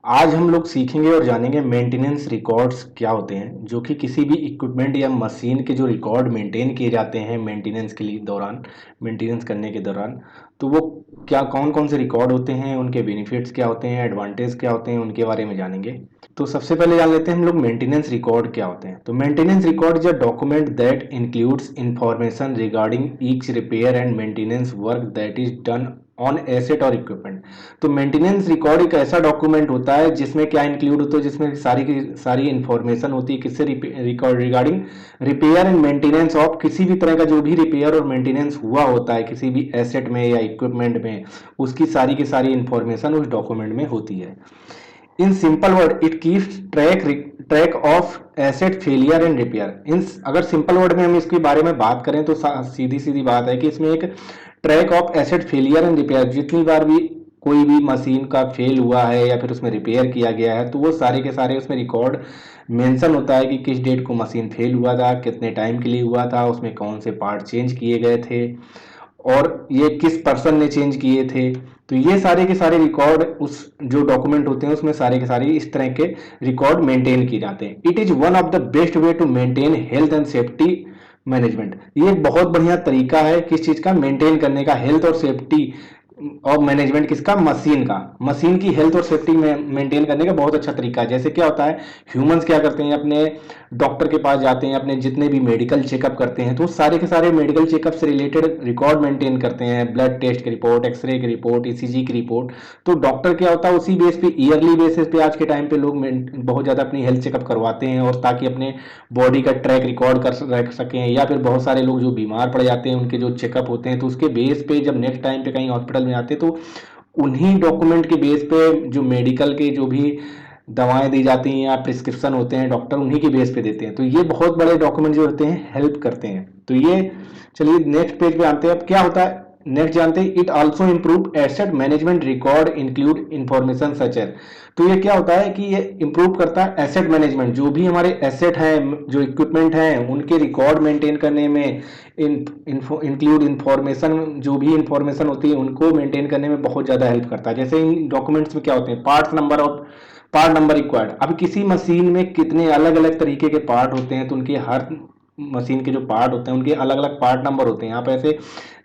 आज हम लोग सीखेंगे और जानेंगे मेंटेनेंस रिकॉर्ड्स क्या होते हैं, जो कि किसी भी इक्विपमेंट या मशीन के जो रिकॉर्ड मेंटेन किए जाते हैं मेंटेनेंस के लिए दौरान, मेंटेनेंस करने के दौरान। तो वो क्या कौन कौन से रिकॉर्ड होते हैं, उनके बेनिफिट्स क्या होते हैं, एडवांटेज क्या होते हैं, उनके बारे में जानेंगे। तो सबसे पहले जान लेते हैं हम लोग मेंटेनेंस रिकॉर्ड क्या होते हैं। तो maintenance record is a document that includes information regarding each repair and maintenance work that is done on asset और इक्विपमेंट। तो मेंटेनेंस रिकॉर्ड एक ऐसा डॉक्यूमेंट होता है जिसमें क्या इंक्लूड होता है, जिसमें सारी की सारी इंफॉर्मेशन होती है किससे record regarding repair and maintenance of किसी भी तरह का जो भी रिपेयर और मेंटेनेंस हुआ होता है किसी भी एसेट में या इक्विपमेंट में, उसकी सारी की सारी इंफॉर्मेशन उस डॉक्यूमेंट में होती है। In simple word it keeps track of asset failure and repair. In अगर सिंपल वर्ड में हम इसके बारे में बात करें तो सीधी सीधी बात है कि इसमें एक track of asset failure and repair, जितनी बार भी कोई भी मशीन का फेल हुआ है या फिर उसमें रिपेयर किया गया है तो वो सारे के सारे उसमें रिकॉर्ड मेंशन होता है कि किस डेट को मशीन फेल हुआ था, कितने टाइम के लिए हुआ था, उसमें कौन से पार्ट चेंज किए गए थे और ये किस पर्सन ने चेंज किए थे। तो ये सारे के सारे रिकॉर्ड उस जो डॉक्यूमेंट होते हैं उसमें सारे के सारे इस तरह के रिकॉर्ड मेंटेन किए जाते हैं। It is one of the best way to maintain health and safety management. ये एक बहुत बढ़िया तरीका है किस चीज का मेंटेन करने का, हेल्थ और सेफ्टी और मैनेजमेंट किसका, मशीन का। मशीन की हेल्थ और सेफ्टी में मेंटेन करने का बहुत अच्छा तरीका है। जैसे क्या होता है, ह्यूमंस क्या करते हैं, अपने डॉक्टर के पास जाते हैं, अपने जितने भी मेडिकल चेकअप करते हैं तो सारे के सारे मेडिकल चेकअप से रिलेटेड रिकॉर्ड मेंटेन करते हैं, ब्लड टेस्ट की रिपोर्ट, एक्सरे की रिपोर्ट, ईसीजी की रिपोर्ट। तो डॉक्टर क्या होता है, उसी बेस पे ईयरली बेसिस पे आज के टाइम पे लोग बहुत ज़्यादा अपनी हेल्थ चेकअप करवाते हैं और ताकि अपने बॉडी का ट्रैक रिकॉर्ड कर रख सकें। या फिर बहुत सारे लोग जो बीमार पड़ जाते हैं उनके जो चेकअप होते हैं तो उसके बेस पे जब नेक्स्ट टाइम पे कहीं हॉस्पिटल में आते हैं तो उन्हीं डॉक्यूमेंट के बेस पे जो मेडिकल के जो भी दवाएं दी जाती हैं या प्रिस्क्रिप्शन होते हैं डॉक्टर उन्हीं के बेस पे देते हैं। तो ये बहुत बड़े डॉक्यूमेंट जो होते हैं हेल्प करते हैं। तो ये चलिए नेक्स्ट पेज पे आते हैं। अब क्या होता है नेक्स्ट जानते हैं, it also improve asset management record include information such as. तो ये क्या होता है कि ये इंप्रूव करता है एसेट मैनेजमेंट, जो भी हमारे एसेट हैं, जो इक्विपमेंट हैं, उनके रिकॉर्ड मेंटेन करने में, इंक्लूड इंफॉर्मेशन, जो भी इंफॉर्मेशन होती है उनको मेंटेन करने में बहुत ज़्यादा हेल्प करता है। जैसे इन डॉक्यूमेंट्स में क्या होते हैं, पार्ट नंबर रिक्वायर्ड। अब किसी मशीन में कितने अलग अलग तरीके के पार्ट होते हैं तो उनके हर मशीन के जो पार्ट होते हैं उनके अलग अलग पार्ट नंबर होते हैं। आप ऐसे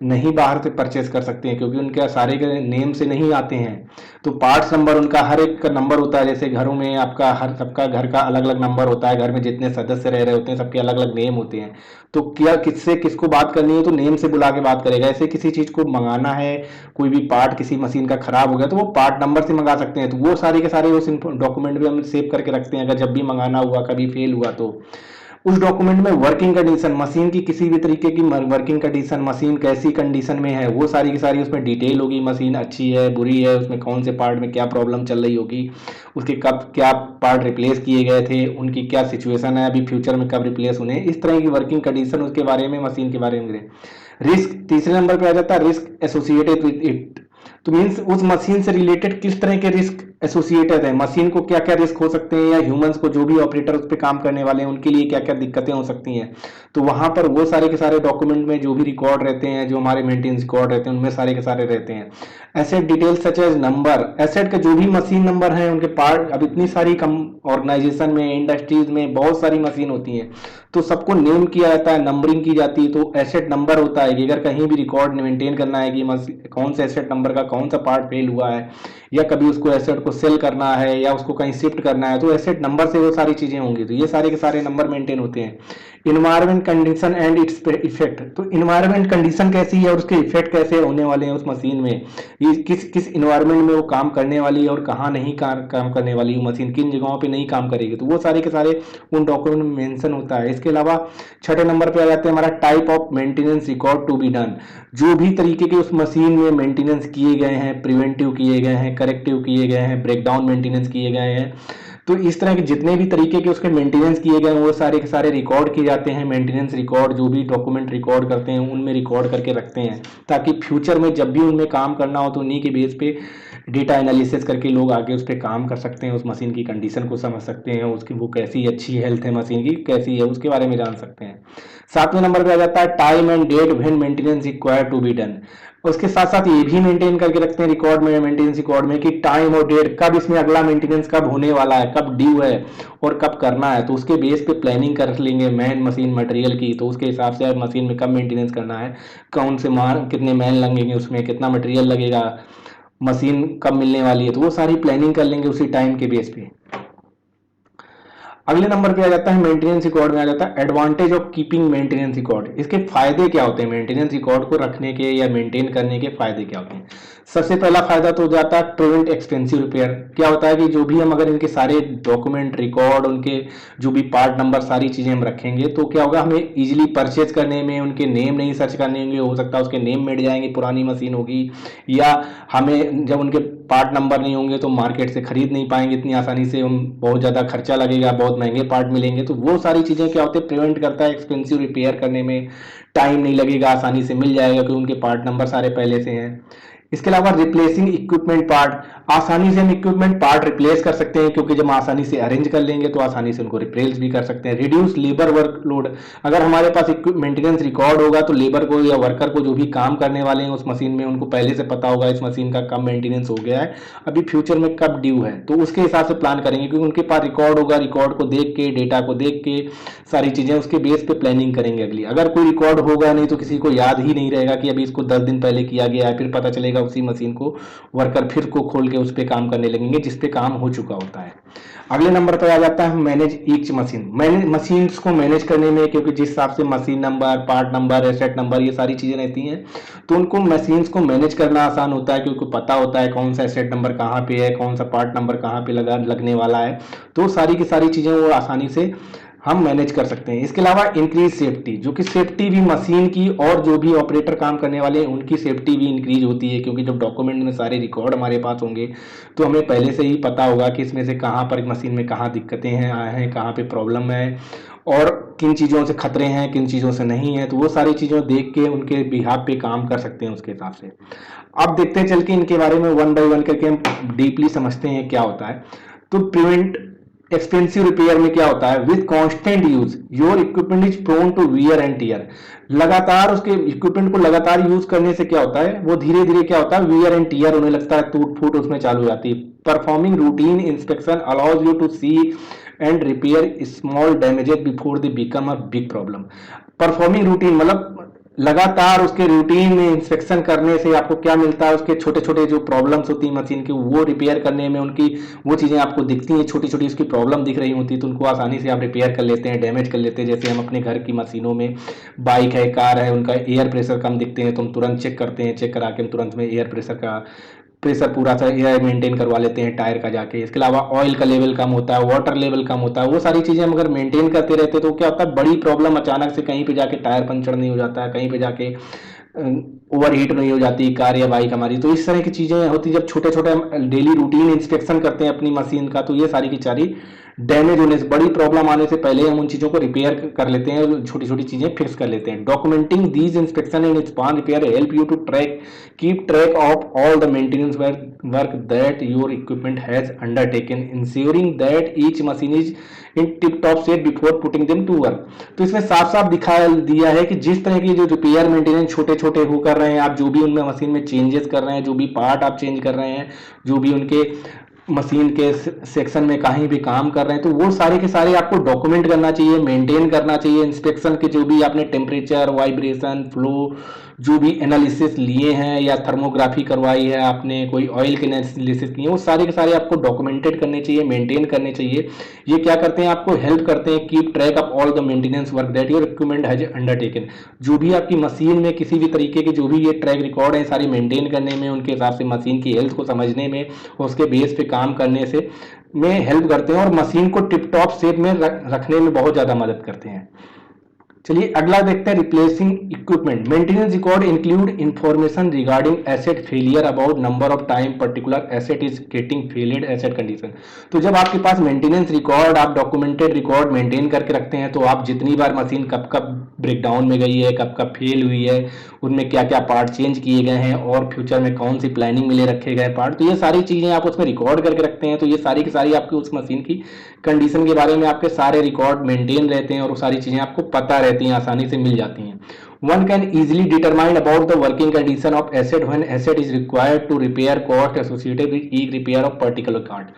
नहीं बाहर से परचेस कर सकते हैं क्योंकि उनके सारे के नेम से नहीं आते हैं। तो पार्ट्स नंबर उनका हर एक का नंबर होता है। जैसे घरों में आपका हर सबका घर का अलग अलग नंबर होता है, घर में जितने सदस्य रह रहे होते हैं सबके अलग अलग नेम होते हैं। तो क्या किससे किसको बात करनी है तो नेम से बुला के बात करेगा। ऐसे किसी चीज को मंगाना है, कोई भी पार्ट किसी मशीन का खराब हो गया तो वो पार्ट नंबर से मंगा सकते हैं। तो वो सारे के सारे उस डॉक्यूमेंट में हम सेव करके रखते हैं। अगर जब भी मंगाना हुआ, कभी फेल हुआ तो उस डॉक्यूमेंट में वर्किंग कंडीशन, मशीन की किसी भी तरीके की वर्किंग कंडीशन, मशीन कैसी कंडीशन में है वो सारी की सारी उसमें डिटेल होगी। मशीन अच्छी है, बुरी है, उसमें कौन से पार्ट में क्या प्रॉब्लम चल रही होगी, उसके कब क्या पार्ट रिप्लेस किए गए थे, उनकी क्या सिचुएशन है, अभी फ्यूचर में कब रिप्लेस होने, इस तरह की वर्किंग कंडीशन उसके बारे में, मशीन के बारे में। रिस्क तीसरे नंबर पे आ जाता है, रिस्क एसोसिएटेड विद इट। तो मीन्स उस मशीन से रिलेटेड किस तरह के रिस्क एसोसिएटेड है, मशीन को क्या क्या रिस्क हो सकते हैं या ह्यूमंस को जो भी ऑपरेटर उस पर काम करने वाले हैं उनके लिए क्या क्या दिक्कतें हो सकती हैं। तो वहां पर वो सारे के सारे डॉक्यूमेंट में जो भी रिकॉर्ड रहते हैं, जो हमारे मेंटेनेंस रिकॉर्ड रहते हैं उनमें सारे के सारे रहते हैं। Asset details such as number, asset का जो भी मशीन नंबर है उनके पार्ट। अब इतनी सारी कम ऑर्गेनाइजेशन में, इंडस्ट्रीज में बहुत सारी मशीन होती हैं तो सबको नेम किया जाता है, नंबरिंग की जाती है। तो एसेट नंबर होता है कि अगर कहीं भी रिकॉर्ड मेंटेन करना है कि कौन से एसेट नंबर का कौन सा पार्ट फेल हुआ है या कभी उसको एसेट को सेल करना है या उसको कहीं शिफ्ट करना है तो एसेट नंबर से वो सारी चीजें होंगी। तो ये सारे के सारे नंबर मेंटेन होते हैं। Environment condition and its effect, तो इन्वायरमेंट कंडीशन कैसी है और उसके इफेक्ट कैसे होने वाले हैं उस मशीन में, ये किस किस इन्वायरमेंट में वो काम करने वाली है और कहाँ नहीं काम करने वाली है मशीन, किन जगहों पे नहीं काम करेगी, तो वो सारे के सारे उन डॉक्यूमेंट में मेंशन होता है। इसके अलावा छठे नंबर पे आ जाते हैं हमारा type of maintenance record to be done. जो भी तरीके के उस मशीन में मेंटेनेंस किए गए हैं, प्रिवेंटिव किए गए हैं, करेक्टिव किए गए हैं, ब्रेकडाउन मेंटेनेंस किए गए हैं, तो इस तरह के जितने भी तरीके के उसके मेंटेनेंस किए गए हैं वो सारे के सारे रिकॉर्ड किए जाते हैं। मेंटेनेंस रिकॉर्ड जो भी डॉक्यूमेंट रिकॉर्ड करते हैं उनमें रिकॉर्ड करके रखते हैं ताकि फ्यूचर में जब भी उनमें काम करना हो तो उन्हीं के बेस पे डेटा एनालिसिस करके लोग आगे उस पर काम कर सकते हैं, उस मशीन की कंडीशन को समझ सकते हैं, उसकी वो कैसी अच्छी हेल्थ है मशीन की कैसी है उसके बारे में जान सकते हैं। सातवें नंबर पे आ जाता है time and date when maintenance required to be done. उसके साथ साथ ये भी मेंटेन करके रखते हैं रिकॉर्ड में, मेंटेनेंस रिकॉर्ड में, कि टाइम और डेट, कब इसमें अगला मेंटेनेंस कब होने वाला है, कब ड्यू है और कब करना है। तो उसके बेस पे प्लानिंग कर लेंगे मैन मशीन मटेरियल की, तो उसके हिसाब से मशीन में कब मेंटेनेंस करना है, कौन से मान कितने मैन लगेंगे, उसमें कितना मटेरियल लगेगा, मशीन कब मिलने वाली है, तो वो सारी प्लानिंग कर लेंगे उसी टाइम के बेस पे। अगले नंबर पे आ जाता है मेंटेनेंस रिकॉर्ड में आ जाता है advantage of keeping maintenance record. इसके फायदे क्या होते हैं, मेंटेनेंस रिकॉर्ड को रखने के या मेंटेन करने के फायदे क्या होते हैं। सबसे पहला फायदा तो हो जाता है प्रिवेंट एक्सपेंसिव रिपेयर। क्या होता है कि जो भी हम अगर इनके सारे डॉक्यूमेंट रिकॉर्ड, उनके जो भी पार्ट नंबर, सारी चीजें हम रखेंगे तो क्या होगा, हमें इजीली परचेज करने में उनके नेम नहीं सर्च करने होंगे, हो सकता है उसके नेम मिट जाएंगे, पुरानी मशीन होगी, या हमें जब उनके पार्ट नंबर नहीं होंगे तो मार्केट से खरीद नहीं पाएंगे इतनी आसानी से, हम बहुत ज़्यादा खर्चा लगेगा, बहुत महंगे पार्ट मिलेंगे। तो वो सारी चीज़ें क्या होते हैं, प्रिवेंट करता है एक्सपेंसिव रिपेयर करने में, टाइम नहीं लगेगा, आसानी से मिल जाएगा क्योंकि उनके पार्ट नंबर सारे पहले से हैं। इसके अलावा रिप्लेसिंग इक्विपमेंट पार्ट, आसानी से हम इक्विपमेंट पार्ट रिप्लेस कर सकते हैं क्योंकि जब आसानी से अरेंज कर लेंगे तो आसानी से उनको रिप्लेस भी कर सकते हैं। रिड्यूस लेबर वर्कलोड, अगर हमारे पास मेंटेनेंस रिकॉर्ड होगा तो लेबर को या वर्कर को जो भी काम करने वाले हैं उस मशीन में, उनको पहले से पता होगा इस मशीन का कब मेंटेनेंस हो गया है, अभी फ्यूचर में कब ड्यू है, तो उसके हिसाब से प्लान करेंगे क्योंकि उनके पास रिकॉर्ड होगा, रिकॉर्ड को देख के, डेटा को देख के सारी चीजें उसके बेस पे प्लानिंग करेंगे अगली। अगर कोई रिकॉर्ड होगा नहीं तो किसी को याद ही नहीं रहेगा कि अभी इसको 10 दिन पहले किया गया है, फिर पता चलेगा उसी मशीन को वर्कर फिर को खोल के उस पर काम करने लगेंगे जिस पे काम हो चुका होता है। अगले नंबर पर आ जाता है manage each machine, manage machines को मैनेज करने में, क्योंकि जिस हिसाब से machine number, part number, asset number, ये सारी चीजें रहती हैं तो उनको मशीन्स को मैनेज करना आसान होता है क्योंकि पता होता है कौन सा एसेट नंबर कहाँ पे है, कौन सा पार्ट नंबर कहाँ पे लगने वाला है, तो सारी की सारी चीजें वो आसानी से हम मैनेज कर सकते हैं। इसके अलावा इंक्रीज सेफ्टी, जो कि सेफ्टी भी मशीन की और जो भी ऑपरेटर काम करने वाले हैं उनकी सेफ्टी भी इंक्रीज होती है क्योंकि जब डॉक्यूमेंट में सारे रिकॉर्ड हमारे पास होंगे तो हमें पहले से ही पता होगा कि इसमें से कहाँ पर मशीन में कहाँ दिक्कतें हैं, कहाँ पे प्रॉब्लम है और किन चीज़ों से खतरे हैं, किन चीज़ों से नहीं है, तो वो सारी चीज़ों देख के उनके बिहाफ पे काम कर सकते हैं उसके हिसाब से। अब देखते हैं चल के इनके बारे में वन बाय वन करके हम डीपली समझते हैं क्या होता है। तो प्रिवेंट एक्सपेंसिव रिपेयर में क्या होता है, with constant use your equipment is prone to wear and tear. लगातार उसके इक्विपमेंट को लगातार यूज करने से क्या होता है, वो धीरे धीरे क्या होता है, वियर एंड टीयर होने लगता है, टूट फूट उसमें चालू हो जाती है। Performing routine inspection allows you to see and repair small damages before they become a big problem. Performing routine मतलब लगातार उसके रूटीन में इंस्पेक्शन करने से आपको क्या मिलता है, उसके छोटे छोटे जो प्रॉब्लम्स होती है मशीन की वो रिपेयर करने में, उनकी वो चीज़ें आपको दिखती हैं, छोटी छोटी उसकी प्रॉब्लम दिख रही होती है तो उनको आसानी से आप रिपेयर कर लेते हैं, डैमेज कर लेते हैं। जैसे हम अपने घर की मशीनों में, बाइक है, कार है, उनका एयर प्रेशर कम दिखते हैं तो हम तुरंत चेक करते हैं, चेक करा के हम तुरंत में एयर प्रेशर का प्रेशर पूरा सा एयर मेंटेन करवा लेते हैं टायर का जाके। इसके अलावा ऑयल का लेवल कम होता है, वाटर लेवल कम होता है, वो सारी चीज़ें हम अगर मेंटेन करते रहते तो क्या होता है, बड़ी प्रॉब्लम अचानक से कहीं पे जाके टायर पंचर नहीं हो जाता है, कहीं पे जाके ओवर हीट नहीं हो जाती कार या बाइक हमारी। तो इस तरह की चीज़ें होती जब छोटे छोटे हम डेली रूटीन इंस्पेक्शन करते हैं अपनी मशीन का, तो ये सारी की सारी डैमेज होने से, बड़ी प्रॉब्लम आने से पहले हम उन चीज़ों को रिपेयर कर लेते हैं और छोटी छोटी चीज़ें फिक्स कर लेते हैं। Documenting these inspection and spawn repair help you to keep track of all the maintenance work that your equipment has undertaken, ensuring that each machine is in tip top shape before putting them to work. तो इसमें साफ साफ दिखा दिया है कि जिस तरह की जो रिपेयर मेंटेनेंस छोटे छोटे हो कर रहे हैं आप, जो भी उनमें मशीन में चेंजेस कर रहे हैं, जो भी पार्ट आप चेंज कर रहे हैं, जो भी उनके मशीन के सेक्शन में कहीं भी काम कर रहे हैं, तो वो सारे के सारे आपको डॉक्यूमेंट करना चाहिए, मेंटेन करना चाहिए। इंस्पेक्शन के जो भी आपने टेम्परेचर, वाइब्रेशन, फ्लो, जो भी एनालिसिस लिए हैं या थर्मोग्राफी करवाई है आपने, कोई ऑयल के एनालिसिस किए, वो सारे के सारे आपको डॉक्यूमेंटेड करने चाहिए, मेंटेन करने चाहिए। ये क्या करते हैं, आपको हेल्प करते हैं keep track of all the maintenance work that your equipment has undertaken. जो भी आपकी मशीन में किसी भी तरीके के जो भी ये ट्रैक रिकॉर्ड है सारी मेंटेन करने में, उनके हिसाब से मशीन की हेल्थ को समझने में, उसके बेस पे काम करने से में हेल्प करते हैं और मशीन को टिप टॉप शेप में रखने में बहुत ज़्यादा मदद करते हैं। चलिए अगला देखते हैं replacing equipment. Maintenance record include information regarding asset failure about number of time particular asset is getting failed asset condition. तो जब आपके पास मेंटेनेंस रिकॉर्ड, आप डॉक्यूमेंटेड रिकॉर्ड मेंटेन करके रखते हैं तो आप जितनी बार मशीन कब कब ब्रेकडाउन में गई है, कब कब फेल हुई है, उनमें क्या क्या पार्ट चेंज किए गए हैं और फ्यूचर में कौन सी प्लानिंग में ले रखे गए पार्ट, तो ये सारी चीज़ें आप उसमें रिकॉर्ड करके रखते हैं। तो ये सारी की सारी आपकी उस मशीन की कंडीशन के बारे में आपके सारे रिकॉर्ड मेंटेन रहते हैं और वो सारी चीज़ें आपको पता रहती हैं, आसानी से मिल जाती हैं। one can easily determine about the working condition of asset when asset is required to repair cost associated with each repair of particular part।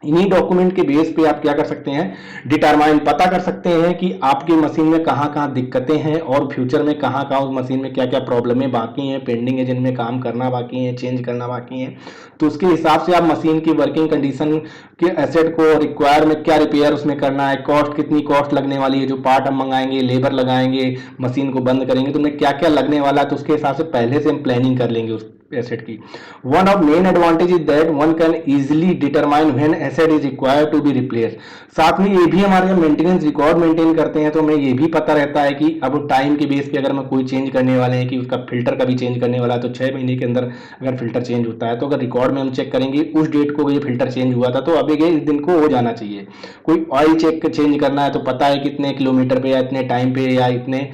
इन्हीं डॉक्यूमेंट के बेस पे आप क्या कर सकते हैं, डिटरमाइन पता कर सकते हैं कि आपकी मशीन में कहाँ कहाँ दिक्कतें हैं और फ्यूचर में कहाँ कहाँ उस मशीन में क्या क्या प्रॉब्लमें बाकी हैं, पेंडिंग है, जिनमें काम करना बाकी है, चेंज करना बाकी है। तो उसके हिसाब से आप मशीन की वर्किंग कंडीशन के एसेट को रिक्वायर में क्या रिपेयर उसमें करना है, कॉस्ट कितनी कॉस्ट लगने वाली है, जो पार्ट हम मंगाएंगे, लेबर लगाएंगे, मशीन को बंद करेंगे तो उनमें क्या क्या लगने वाला है, तो उसके हिसाब से पहले से हम प्लानिंग कर लेंगे उस एसेट की। One of main advantage is that one can easily determine when asset is required to be replace. साथ में ये भी हमारे मेंटेनेंस रिकॉर्ड मेंटेन करते हैं तो हमें ये भी पता रहता है कि अब टाइम के बेस पे अगर हम कोई चेंज करने वाले हैं कि उसका फिल्टर कभी चेंज करने वाला है तो 6 महीने के अंदर अगर फिल्टर चेंज होता है तो अगर रिकॉर्ड में हम चेक करेंगे उस डेट को ये फिल्टर चेंज हुआ था तो अभी इस दिन को हो जाना चाहिए। कोई ऑयल चेक चेंज करना है तो पता है कितने किलोमीटर पे या इतने टाइम पे या इतने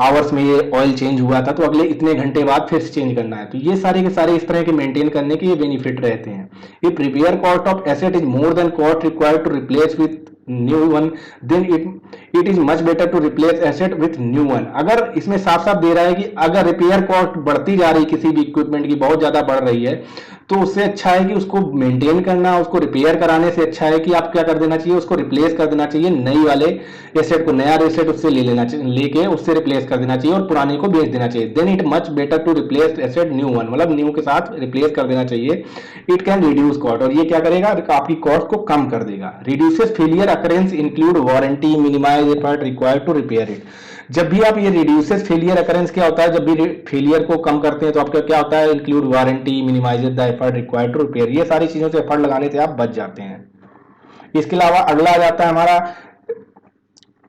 आवर्स में ये ऑयल चेंज हुआ था तो अगले इतने घंटे बाद फिर से चेंज करना है। तो ये सारे के सारे इस तरह के मेंटेन करने के ये बेनिफिट रहते हैं। If repair cost of asset is more than cost required to replace with new one then it is much better to replace asset with new one. अगर इसमें साफ साफ दे रहा है कि अगर रिपेयर कॉस्ट बढ़ती जा रही किसी भी इक्विपमेंट की बहुत ज्यादा बढ़ रही है तो उससे अच्छा है कि उसको मेंटेन करना, उसको रिपेयर कराने से अच्छा है कि आप क्या कर देना चाहिए, उसको रिप्लेस कर देना चाहिए, नई वाले एसेट को, नया एसेट उससे ले लेना चाहिए, लेके उससे रिप्लेस कर देना चाहिए और पुराने को बेच देना चाहिए। Then it much better to replace asset new one, मतलब न्यू के साथ रिप्लेस कर देना चाहिए। इट कैन रिड्यूस कॉस्ट, और ये क्या करेगा, आपकी कॉस्ट को कम कर देगा। Reduces failure occurrence include warranty, minimize effort required to repair it. जब भी आप ये रिड्यूसेस फेलियर अकरेंस क्या होता है, जब भी फेलियर को कम करते हैं तो आपका क्या होता है, include warranty, minimize the effort required to repair, ये सारी चीजों से एफर्ट लगाने से आप बच जाते हैं। इसके अलावा अगला आ जाता है हमारा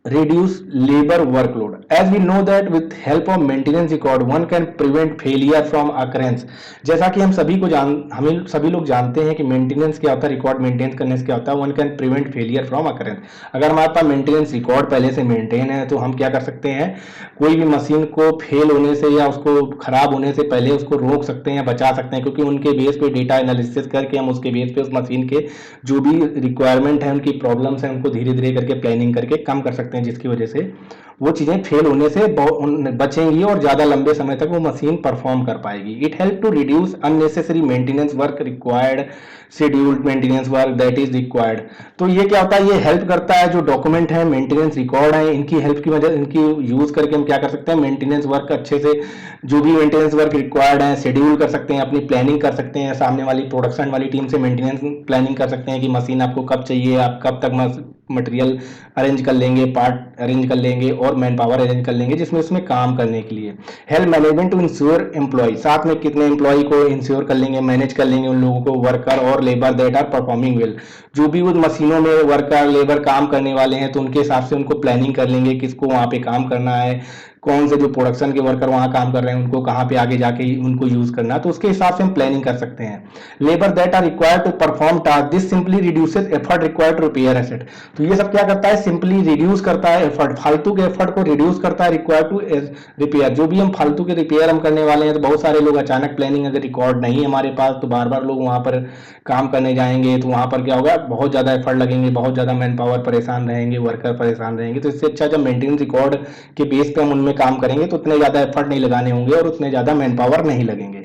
reduce labor workload. As we know that with help of maintenance record one can prevent failure from occurrence। जैसा कि हम सभी लोग जानते हैं कि मेंटेनेंस क्या होता है, रिकॉर्ड मेंटेन करने से क्या होता है, one can prevent failure from occurrence. अगर हमारे पास मेंटेनेंस रिकॉर्ड पहले से मेंटेन है तो हम क्या कर सकते हैं, कोई भी मशीन को फेल होने से या उसको खराब होने से पहले उसको रोक सकते हैं या बचा सकते हैं, क्योंकि उनके बेस पे डेटा एनालिसिस करके हम उसके बेस पे उस मशीन के जो भी रिक्वायरमेंट है, उनकी प्रॉब्लम्स हैं, उनको धीरे धीरे करके प्लानिंग करके कम कर सकते हैं, जिसकी वजह से वो चीजें फेल होने से बचेंगी और ज्यादा लंबे समय तक वो मशीन परफॉर्म कर पाएगी। It help to reduce unnecessary maintenance work required, scheduled maintenance work that is required. तो ये क्या होता है, ये हेल्प करता है, जो डॉक्यूमेंट है, मेंटेनेंस रिकॉर्ड है, इनकी हेल्प की वजह, इनकी यूज करके हम क्या कर सकते हैं, मेंटेनेंस वर्क अच्छे से, जो भी मेंटेनेंस वर्क रिक्वायर्ड है, शेड्यूल कर सकते हैं, अपनी प्लानिंग कर सकते हैं, सामने वाली प्रोडक्शन वाली टीम से मेंटेनेंस प्लानिंग कर सकते हैं कि मशीन आपको कब चाहिए, आप कब तक मटेरियल अरेंज कर लेंगे, पार्ट अरेंज कर लेंगे और मैन पावर अरेंज कर लेंगे जिसमें उसमें काम करने के लिए। Help management to ensure employ, साथ में कितने एम्प्लॉय को इंश्योर कर लेंगे, मैनेज कर लेंगे उन लोगों को, वर्कर और labour that are performing well. जो भी उन मशीनों में वर्कर लेबर काम करने वाले हैं तो उनके हिसाब से उनको प्लानिंग कर लेंगे, किसको वहां पे काम करना है, कौन से जो प्रोडक्शन के वर्कर वहां काम कर रहे हैं उनको कहाँ पे आगे जाके उनको यूज करना, तो उसके हिसाब से हम प्लानिंग कर सकते हैं। Labour that are required to perform task, this simply reduces effort required to repair asset. तो ये सब क्या करता है, सिंपली रिड्यूस करता है एफर्ट, फालतू के एफर्ट को रिड्यूस करता है, रिक्वायर्ड टू रिपेयर। जो भी हम फालतू के रिपेयर हम करने वाले हैं, तो बहुत सारे लोग अचानक प्लानिंग अगर रिकॉर्ड नहीं है हमारे पास तो बार बार लोग वहां पर काम करने जाएंगे तो वहां पर क्या होगा, बहुत ज्यादा एफर्ट लगेंगे, बहुत ज्यादा मैन पावर परेशान रहेंगे, वर्कर परेशान रहेंगे। तो इससे अच्छा जब मेंटेनेंस रिकॉर्ड के बेस पे हम उनमें काम करेंगे तो उतने ज्यादा एफर्ट नहीं लगाने होंगे और उतने ज्यादा मैन पावर नहीं लगेंगे।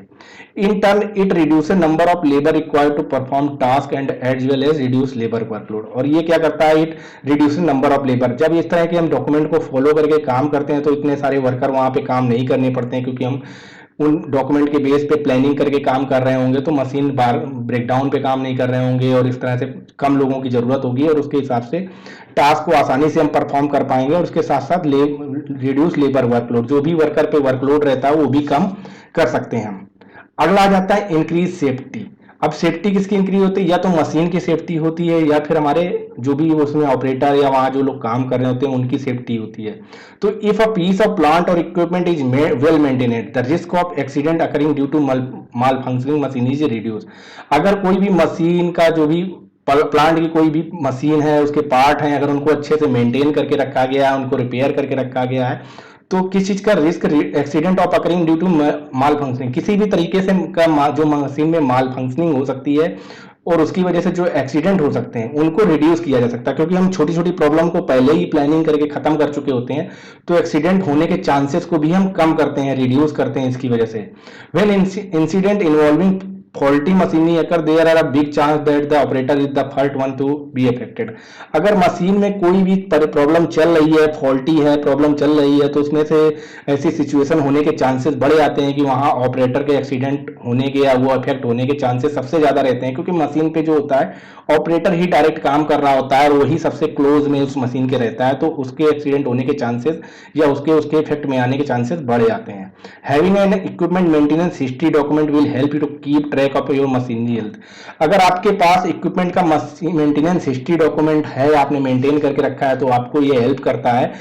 In turn it reduces number of labour required to perform task and as well as reduce labour workload. और ये क्या करता है, it reduces number of labour. जब इस तरह के हम डॉक्यूमेंट को फॉलो करके काम करते हैं तो इतने सारे वर्कर वहां पे काम नहीं करने पड़ते हैं, क्योंकि हम उन डॉक्यूमेंट के बेस पे प्लानिंग करके काम कर रहे होंगे तो मशीन बार ब्रेकडाउन पे काम नहीं कर रहे होंगे और इस तरह से कम लोगों की जरूरत होगी और उसके हिसाब से टास्क को आसानी से हम परफॉर्म कर पाएंगे और उसके साथ साथ रिड्यूस लेबर वर्कलोड, जो भी वर्कर पे वर्कलोड रहता है वो भी कम कर सकते हैं हम। अगला आ जाता है इंक्रीज सेफ्टी। अब सेफ्टी किसकी इंक्रीज होती है, या तो मशीन की सेफ्टी होती है या फिर हमारे जो भी उसमें ऑपरेटर या वहां जो लोग काम कर रहे होते हैं उनकी सेफ्टी होती है। तो if a piece of plant और equipment is well maintained the risk of accident occurring due to malfunctioning machine is reduce. अगर कोई भी मशीन का जो भी प्लांट की कोई भी मशीन है उसके पार्ट हैं, अगर उनको अच्छे से मेंटेन करके रखा गया है, उनको रिपेयर करके रखा गया है, तो किस चीज का risk, accident of occurring due to malfunctioning, किसी भी तरीके से का जो मशीन में माल फंक्शनिंग हो सकती है और उसकी वजह से जो एक्सीडेंट हो सकते हैं उनको रिड्यूस किया जा सकता है, क्योंकि हम छोटी छोटी प्रॉब्लम को पहले ही प्लानिंग करके खत्म कर चुके होते हैं, तो एक्सीडेंट होने के चांसेस को भी हम कम करते हैं, रिड्यूस करते हैं इसकी वजह से। When incident involving faulty machinery अगर there are a big chance that the operator is the first one to be affected. अगर मशीन में कोई भी प्रॉब्लम चल रही है, फॉल्टी है, प्रॉब्लम चल रही है, तो उसमें से ऐसी सिचुएशन होने के चांसेस बढ़ जाते हैं कि वहां ऑपरेटर के एक्सीडेंट होने के या वो अफेक्ट होने के चांसेस सबसे ज्यादा रहते हैं, क्योंकि मशीन पे जो होता है ऑपरेटर ही डायरेक्ट काम कर रहा होता है और वही सबसे क्लोज में उस मशीन के रहता है, तो उसके एक्सीडेंट होने के चांसेस या उसके उसके इफेक्ट में आने के चांसेस बढ़ जाते हैं। Having an equipment maintenance history document will help you to keep track of your machinery health. अगर आपके पास इक्विपमेंट का मेंटेनेंस हिस्ट्री डॉक्यूमेंट है, आपने मेंटेन करके रखा है, तो आपको ये हेल्प करता है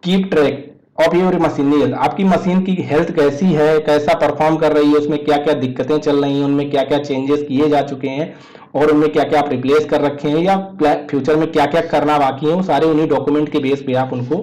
keep track of your machinery health. आपकी मशीन की हेल्थ कैसी है, कैसा परफॉर्म कर रही है, उसमें क्या क्या दिक्कतें चल रही हैं, उनमें क्या क्या चेंजेस किए जा चुके हैं और उनमें क्या क्या आप रिप्लेस कर रखे हैं या फ्यूचर में क्या क्या करना बाकी है, वो सारे उन्हीं डॉक्यूमेंट के बेस पे आप उनको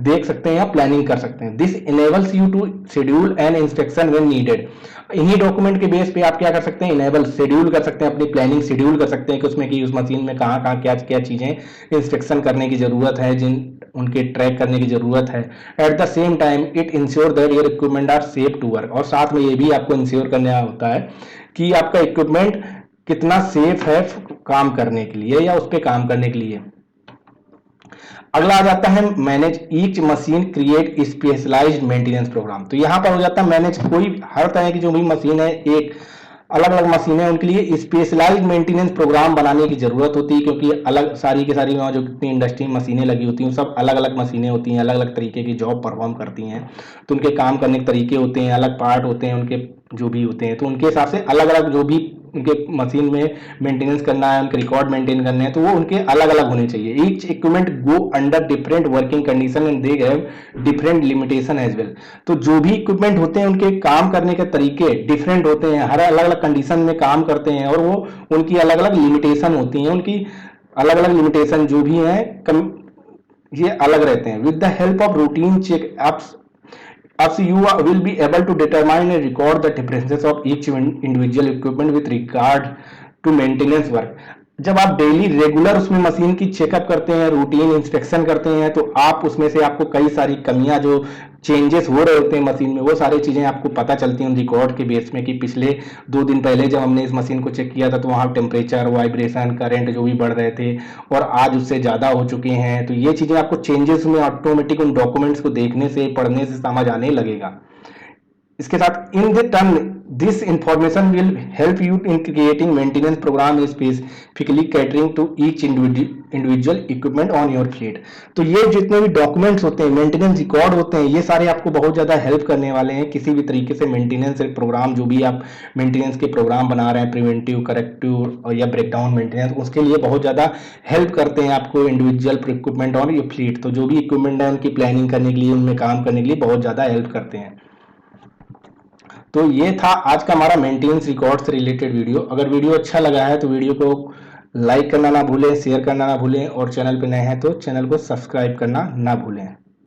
देख सकते हैं या प्लानिंग कर सकते हैं। This enables you to schedule an inspection when needed. इन्हीं डॉक्यूमेंट के बेस पे आप क्या कर सकते हैं, इनेबल शेड्यूल कर सकते हैं, अपनी प्लानिंग शेड्यूल कर सकते हैं कि उसमें कि उस मशीन में कहाँ कहाँ क्या क्या चीजें इंस्पेक्शन करने की जरूरत है, जिन उनके ट्रैक करने की जरूरत है। At the same time it ensure that your equipment are safe to work. और साथ में ये भी आपको इंश्योर करना होता है कि आपका इक्विपमेंट कितना सेफ है काम करने के लिए या उस पर काम करने के लिए। अगला आ जाता है manage each machine create specialised maintenance programme. तो यहां पर हो जाता है मैनेज, कोई हर तरह की जो भी मशीन है, एक अलग अलग मशीनें, उनके लिए स्पेशलाइज्ड मेंटेनेंस प्रोग्राम बनाने की जरूरत होती है, क्योंकि अलग सारी की सारी वहाँ जो कितनी इंडस्ट्री मशीनें लगी होती हैं सब अलग अलग मशीनें होती हैं, अलग अलग तरीके की जॉब परफॉर्म करती हैं, तो उनके काम करने के तरीके होते हैं, अलग पार्ट होते हैं उनके जो भी होते हैं, तो उनके हिसाब से अलग अलग जो भी उनके मशीन में मेंटेनेंस करना है, उनके रिकॉर्ड मेंटेन करने हैं, तो वो उनके अलग अलग होने चाहिए। Each equipment go under different working condition and they have different limitation as well. तो जो भी इक्विपमेंट होते हैं उनके काम करने के तरीके डिफरेंट होते हैं, हर अलग अलग कंडीशन में काम करते हैं और वो उनकी अलग अलग लिमिटेशन होती हैं, उनकी अलग अलग लिमिटेशन जो भी हैं ये अलग रहते हैं। With the help of routine check ups you will be able to determine and record the differences of each individual equipment with regard to maintenance work। जब आप डेली रेगुलर उसमें मशीन की चेकअप करते हैं, रूटीन इंस्पेक्शन करते हैं, तो आप उसमें से आपको कई सारी कमियां जो चेंजेस हो रहे होते हैं मशीन में, वो सारी चीजें आपको पता चलती हैं रिकॉर्ड के बेस में कि पिछले 2 दिन पहले जब हमने इस मशीन को चेक किया था तो वहाँ टेम्परेचर, वाइब्रेशन, करंट जो भी बढ़ रहे थे और आज उससे ज़्यादा हो चुके हैं। तो ये चीज़ें आपको चेंजेस में ऑटोमेटिक उन डॉक्यूमेंट्स को देखने से, पढ़ने से समझ आने लगेगा। इसके साथ in the turn this information will help you in creating maintenance programme specifically catering to each individual equipment on your fleet. तो ये जितने भी डॉक्यूमेंट्स होते हैं, मेंटेनेंस रिकॉर्ड होते हैं, ये सारे आपको बहुत ज़्यादा हेल्प करने वाले हैं किसी भी तरीके से मेंटेनेंस प्रोग्राम, जो भी आप मेंटेनेंस के प्रोग्राम बना रहे हैं, प्रिवेंटिव, करेक्टिव या ब्रेकडाउन मेंटेनेंस, उसके लिए बहुत ज़्यादा हेल्प करते हैं आपको individual equipment on your fleet. तो जो भी इक्विपमेंट है उनकी प्लानिंग करने के लिए, उनमें काम करने के लिए बहुत ज़्यादा हेल्प करते हैं। तो ये था आज का हमारा मेंटेनेंस रिकॉर्ड से रिलेटेड वीडियो। अगर वीडियो अच्छा लगा है तो वीडियो को लाइक करना ना भूलें, शेयर करना ना भूलें और चैनल पे नए हैं तो चैनल को सब्सक्राइब करना ना भूलें।